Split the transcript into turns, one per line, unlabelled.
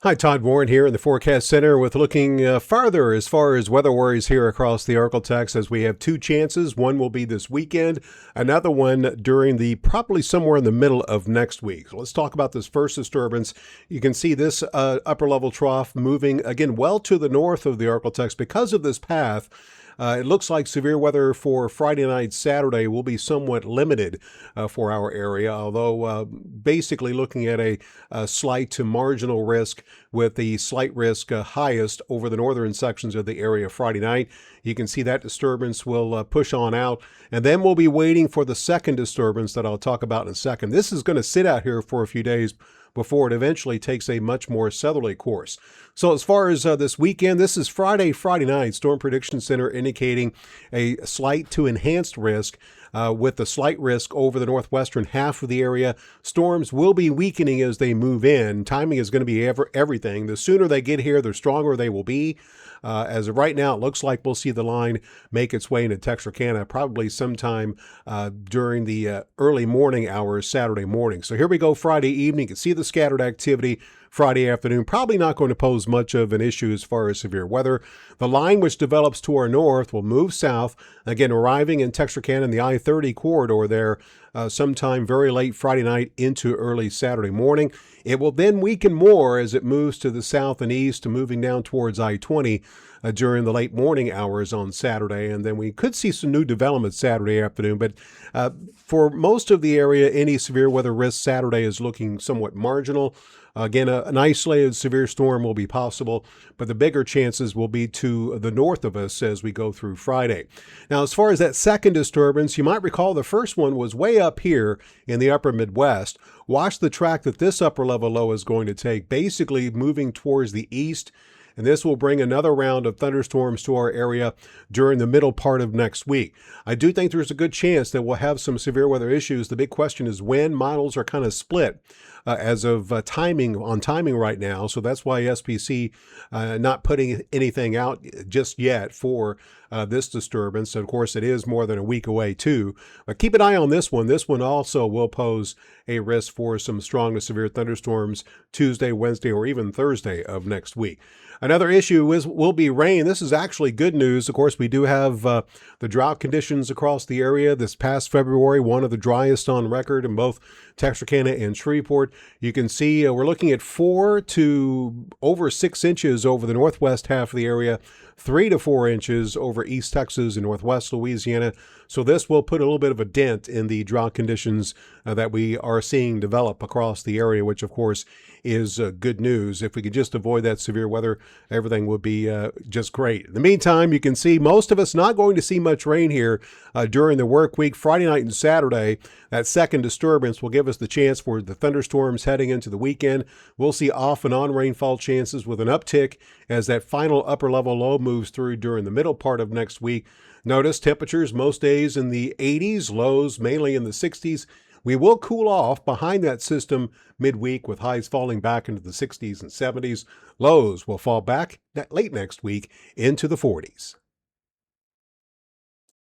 Hi, Todd Warren here in the Forecast Center with looking farther as far as weather worries here across the Arklatex as we have two chances. One will be this weekend, another one during the probably somewhere in the middle of next week. So let's talk about this first disturbance. You can see this upper level trough moving again well to the north of the Arklatex because of this path. It looks like severe weather for Friday night, Saturday will be somewhat limited for our area, although basically looking at a slight to marginal risk with the slight risk highest over the northern sections of the area Friday night. You can see that disturbance will push on out, and then we'll be waiting for the second disturbance that I'll talk about in a second. This is going to sit out here for a few days before it eventually takes a much more southerly course. So as far as this weekend, this is Friday night. Storm Prediction Center indicating a slight to enhanced risk with the slight risk over the northwestern half of the area. Storms will be weakening as they move in. Timing is going to be everything. The sooner they get here, the stronger they will be. As of right now, it looks like we'll see the line make its way into Texarkana probably sometime during the early morning hours Saturday morning. So here we go Friday evening. You can see the scattered activity. Friday afternoon, probably not going to pose much of an issue as far as severe weather. The line which develops to our north will move south, again arriving in Texarkana in the I-30 corridor there sometime very late Friday night into early Saturday morning. It will then weaken more as it moves to the south and east, moving down towards I-20 during the late morning hours on Saturday. And then we could see some new developments Saturday afternoon. But for most of the area, any severe weather risk Saturday is looking somewhat marginal. Again, an isolated severe storm will be possible, but the bigger chances will be to the north of us as we go through Friday. Now, as far as that second disturbance, you might recall the first one was way up here in the upper Midwest. Watch the track that this upper level low is going to take, basically moving towards the east. And this will bring another round of thunderstorms to our area during the middle part of next week. I do think there's a good chance that we'll have some severe weather issues. The big question is when. Models are kind of split as of timing right now. So that's why SPC not putting anything out just yet for this disturbance. Of course, it is more than a week away too. But keep an eye on this one. This one also will pose a risk for some strong to severe thunderstorms Tuesday, Wednesday, or even Thursday of next week. Another issue will be rain. This is actually good news. Of course, we do have the drought conditions across the area. This past February, one of the driest on record in both Texarkana and Shreveport. You can see we're looking at 4 to over 6 inches over the northwest half of the area, 3 to 4 inches over East Texas and northwest Louisiana. So this will put a little bit of a dent in the drought conditions that we are seeing develop across the area, which of course is good news. If we could just avoid that severe weather, everything would be just great. In the meantime, you can see most of us not going to see much rain here during the work week. Friday night and Saturday, that second disturbance will give us the chance for the thunderstorms heading into the weekend. We'll see off and on rainfall chances with an uptick as that final upper level low moves through during the middle part of next week. Notice temperatures most days in the 80s, lows mainly in the 60s. We will cool off behind that system midweek with highs falling back into the 60s and 70s. Lows will fall back late next week into the 40s.